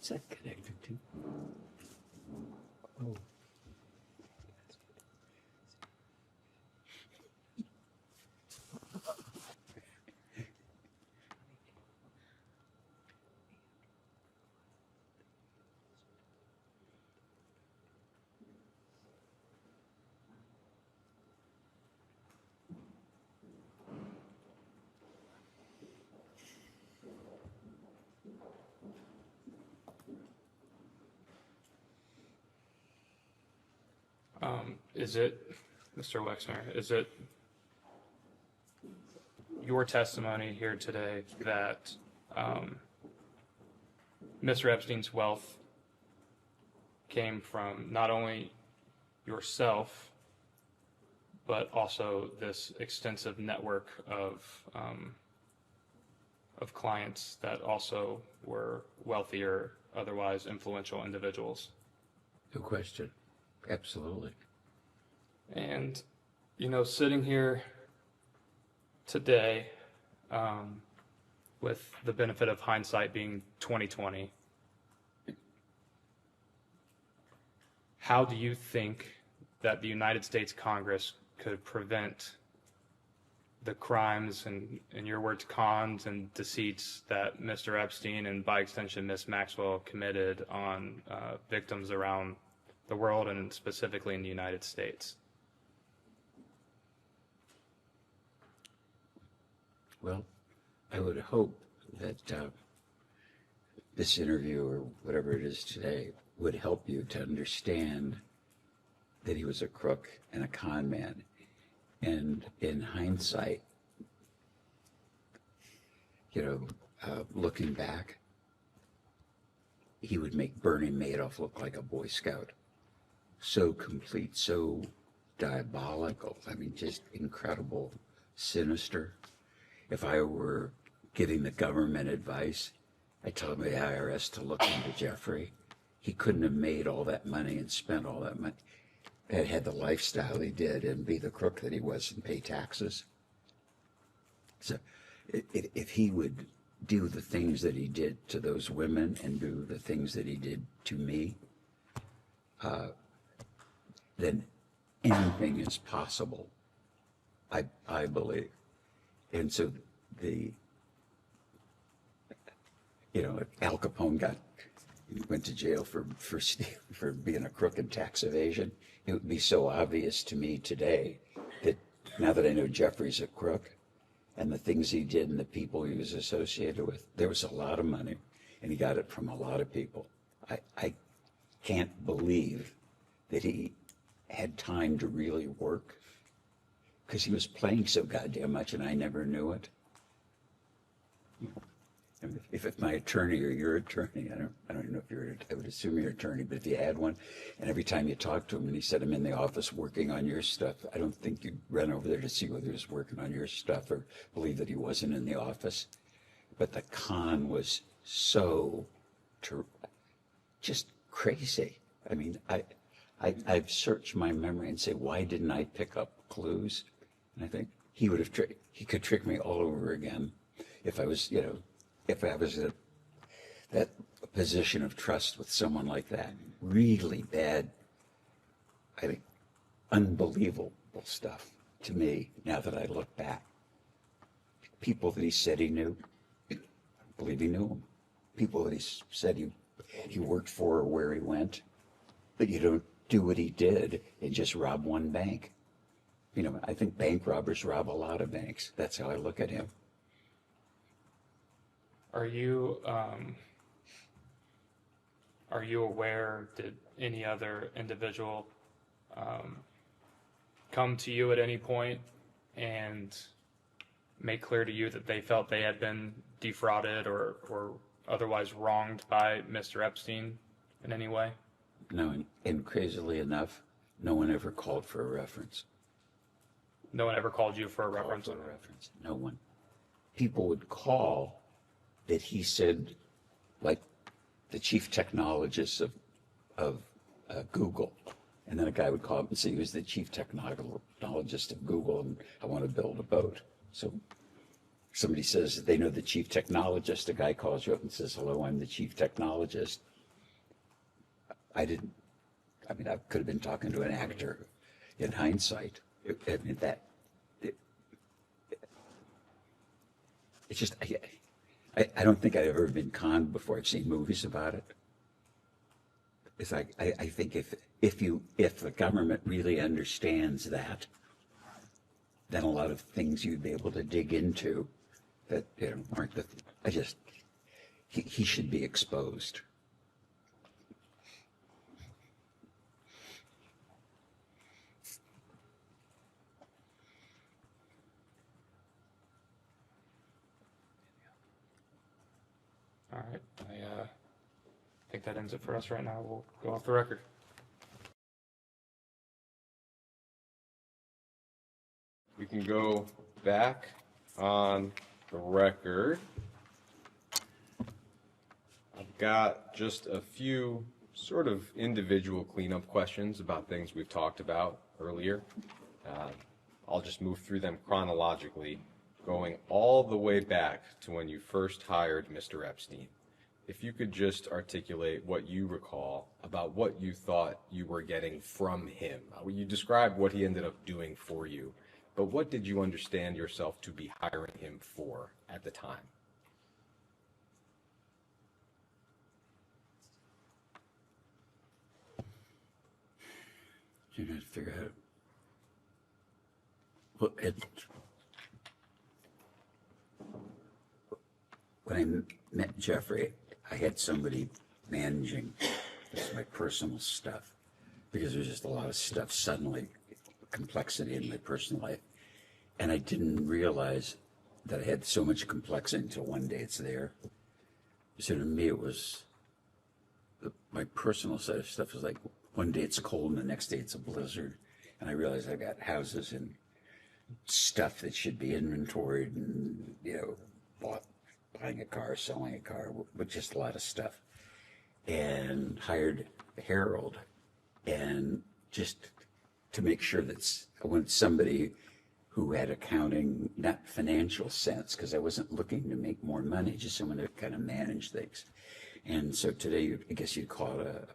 What's that connected to? Oh. Is it, Mr. Wexner, is it your testimony here today that Mr. Epstein's wealth came from not only yourself, but also this extensive network of clients that also were wealthier, otherwise influential individuals? No question. Absolutely. And, you know, sitting here today, with the benefit of hindsight being 2020, how do you think that the United States Congress could prevent the crimes and, in your words, cons and deceits that Mr. Epstein and by extension Ms. Maxwell committed on victims around the world and specifically in the United States? Well, I would hope that this interview or whatever it is today would help you to understand that he was a crook and a con man. And in hindsight, you know, looking back, he would make Bernie Madoff look like a Boy Scout. So complete, so diabolical. I mean, just incredible, sinister. If I were giving the government advice, I'd tell the IRS to look into Jeffrey. He couldn't have made all that money and spent all that money, had the lifestyle he did and be the crook that he was and pay taxes. So if he would do the things that he did to those women and do the things that he did to me, then anything is possible, I believe. And so Al Capone went to jail for being a crook in tax evasion. It would be so obvious to me today that now that I know Jeffrey's a crook and the things he did and the people he was associated with, there was a lot of money and he got it from a lot of people. I can't believe that he had time to really work because he was playing so goddamn much and I never knew it. If my attorney or your attorney, I don't know if I would assume you're an attorney, but if you had one, and every time you talked to him and he said, I'm in the office working on your stuff, I don't think you'd run over there to see whether he was working on your stuff or believe that he wasn't in the office. But the con was so just crazy. I mean, I've searched my memory and say, why didn't I pick up clues? And I think he could trick me all over again if I was, if I was in that position of trust with someone like that. Really bad, I think, unbelievable stuff to me now that I look back. People that he said he knew, I believe he knew them. People that he said he worked for or where he went, but you don't do what he did and just rob one bank. I think bank robbers rob a lot of banks. That's how I look at him. Are you aware, did any other individual come to you at any point and make clear to you that they felt they had been defrauded or otherwise wronged by Mr. Epstein in any way? No, and crazily enough, no one ever called for a reference. No one ever called you for a reference? No one. People would call that he said, like the chief technologist of Google. And then a guy would call up and say he was the chief technologist of Google and I want to build a boat. So somebody says they know the chief technologist. A guy calls you up and says, hello, I'm the chief technologist. I didn't, I mean, I could have been talking to an actor in hindsight. I mean, it's just, I don't think I've ever been conned before. I've seen movies about it. It's like, I think if the government really understands that, then a lot of things you'd be able to dig into that, aren't he should be exposed. All right. I think that ends it for us right now. We'll go off the record. We can go back on the record. I've got just a few sort of individual cleanup questions about things we've talked about earlier. I'll just move through them chronologically, going all the way back to when you first hired Mr. Epstein. If you could just articulate what you recall about what you thought you were getting from him. You described what he ended up doing for you, but what did you understand yourself to be hiring him for at the time? You know, to figure out. Well, when I met Jeffrey, I had somebody managing my personal stuff because there's just a lot of stuff suddenly, complexity in my personal life. And I didn't realize that I had so much complexity until one day it's there. So to me, it was my personal side of stuff was like one day it's cold and the next day it's a blizzard. And I realized I've got houses and stuff that should be inventoried and, buying a car, selling a car, with just a lot of stuff. And hired Harold, and just to make sure that I wanted somebody who had accounting, not financial sense, because I wasn't looking to make more money, just someone to kind of manage things. And so today, I guess you'd call it a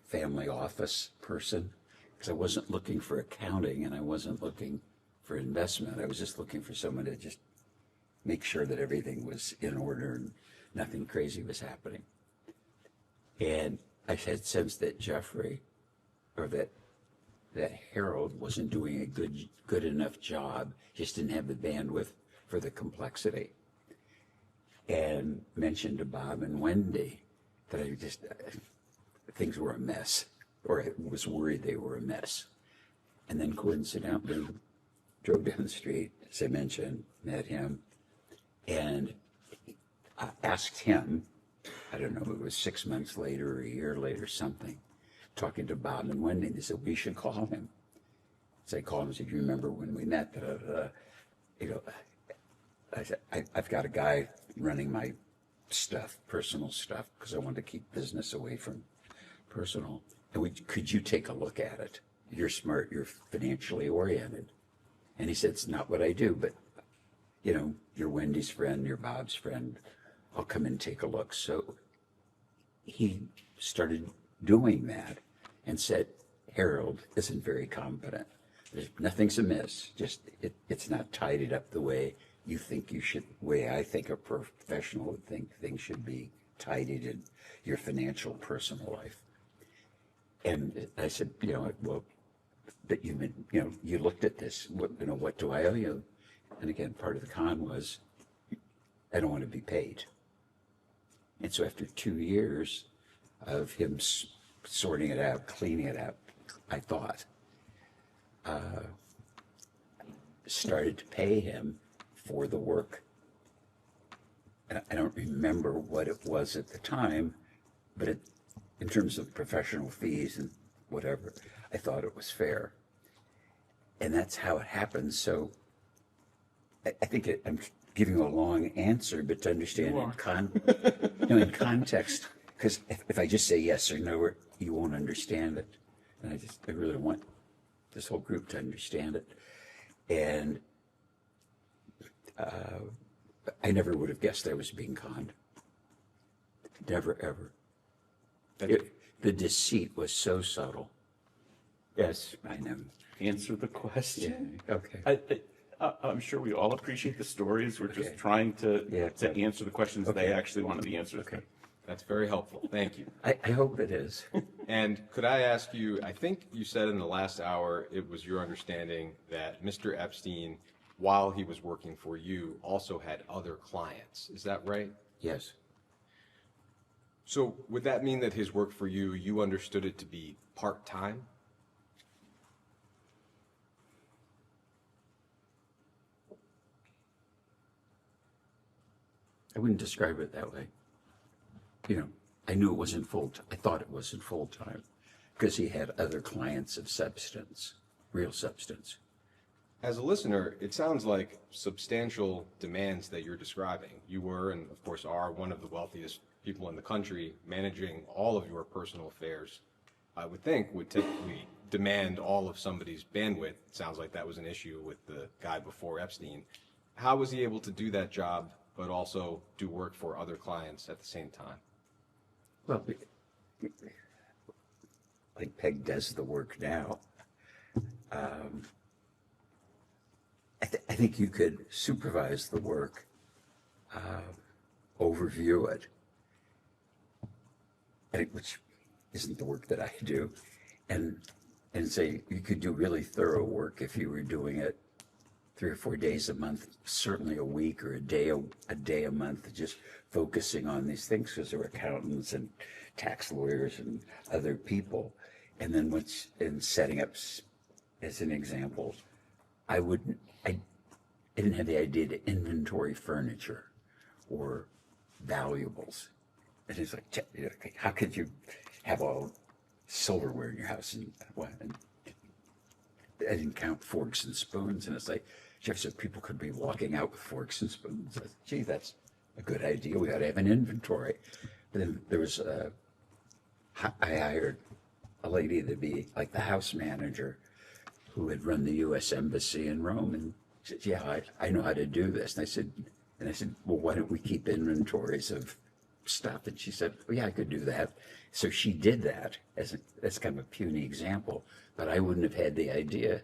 family office person, because I wasn't looking for accounting and I wasn't looking for investment. I was just looking for someone to just make sure that everything was in order and nothing crazy was happening. And I had sensed that Jeffrey, or that Harold wasn't doing a good enough job, just didn't have the bandwidth for the complexity. And mentioned to Bob and Wendy that things were a mess, or I was worried they were a mess. And then coincidentally, drove down the street, as I mentioned, met him, and I asked him, I don't know if it was 6 months later or a year later, something, talking to Bob and Wendy, they said, we should call him. So I called him and said, you remember when we met? I said, I've got a guy running my stuff, personal stuff, because I wanted to keep business away from personal. And could you take a look at it? You're smart, you're financially oriented. And he said, it's not what I do, but you're Wendy's friend, you're Bob's friend. I'll come and take a look. So he started doing that and said, Harold isn't very competent. Nothing's amiss. Just it's not tidied up the way you think you should, way I think a professional would think things should be tidied in your financial personal life. And I said, well, but you've been, you looked at this. What do I owe you? And again, part of the con was I don't want to be paid. And so after 2 years of him sorting it out, cleaning it out, I thought, started to pay him for the work. And I don't remember what it was at the time, but in terms of professional fees and whatever, I thought it was fair. And that's how it happened. So I think I'm giving you a long answer, but to understand in context, because if I just say yes or no, you won't understand it. And I really want this whole group to understand it. And I never would have guessed I was being conned. Never, ever. the deceit was so subtle. Yes, I know. Answer the question. Okay. I'm sure we all appreciate the stories. We're just Okay. trying to Yeah. answer the questions Okay. they actually wanted the answers to. Okay. That's very helpful. Thank you. I hope it is. And could I ask you, I think you said in the last hour, it was your understanding that Mr. Epstein, while he was working for you, also had other clients. Is that right? Yes. So would that mean that his work for you, you understood it to be part-time? I wouldn't describe it that way. You know, I knew it wasn't I thought it wasn't full-time because he had other clients of substance, real substance. As a listener, it sounds like substantial demands that you're describing. You were, and of course are, one of the wealthiest people in the country, managing all of your personal affairs. I would think would typically demand all of somebody's bandwidth. It sounds like that was an issue with the guy before Epstein. How was he able to do that job, but also do work for other clients at the same time? Well, like Peg does the work now. I think you could supervise the work, overview it, which isn't the work that I do, and say you could do really thorough work if you were doing it 3 or 4 days a month, certainly a week or a day a month, just focusing on these things because there were accountants and tax lawyers and other people. And then in setting up, as an example, I didn't have the idea to inventory furniture or valuables. And it's like, how could you have all silverware in your house and what? And I didn't count forks and spoons. And it's like, Jeff said people could be walking out with forks and spoons. I said, gee, that's a good idea. We ought to have an inventory. But then there was, I hired a lady to be like the house manager who had run the U.S. Embassy in Rome. And she said, yeah, I know how to do this. And I said, well, why don't we keep inventories of stuff? And she said, well, yeah, I could do that. So she did that that's kind of a puny example, but I wouldn't have had the idea.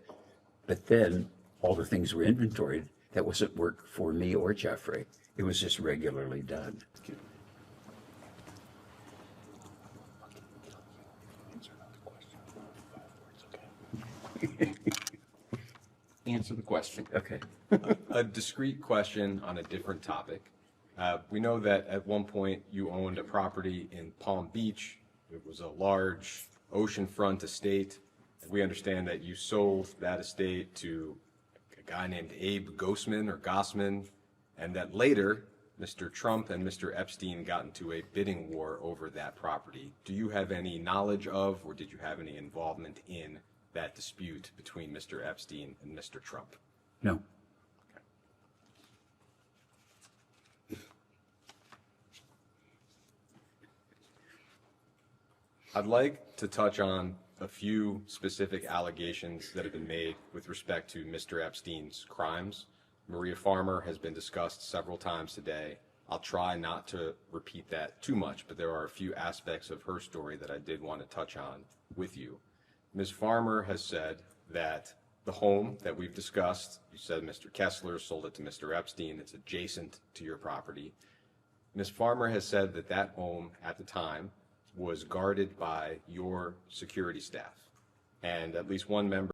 But then all the things were inventoried. That wasn't work for me or Jeffrey. It was just regularly done. Answer the question. Okay. A discrete question on a different topic. We know that at one point you owned a property in Palm Beach. It was a large oceanfront estate. We understand that you sold that estate to a guy named Abe Gossman, and that later Mr. Trump and Mr. Epstein got into a bidding war over that property. Do you have any knowledge of, or did you have any involvement in that dispute between Mr. Epstein and Mr. Trump? No. I'd like to touch on a few specific allegations that have been made with respect to Mr. Epstein's crimes. Maria Farmer has been discussed several times today. I'll try not to repeat that too much, but there are a few aspects of her story that I did want to touch on with you. Ms. Farmer has said that the home that we've discussed, you said Mr. Kessler sold it to Mr. Epstein, it's adjacent to your property. Ms. Farmer has said that that home at the time was guarded by your security staff, and at least one member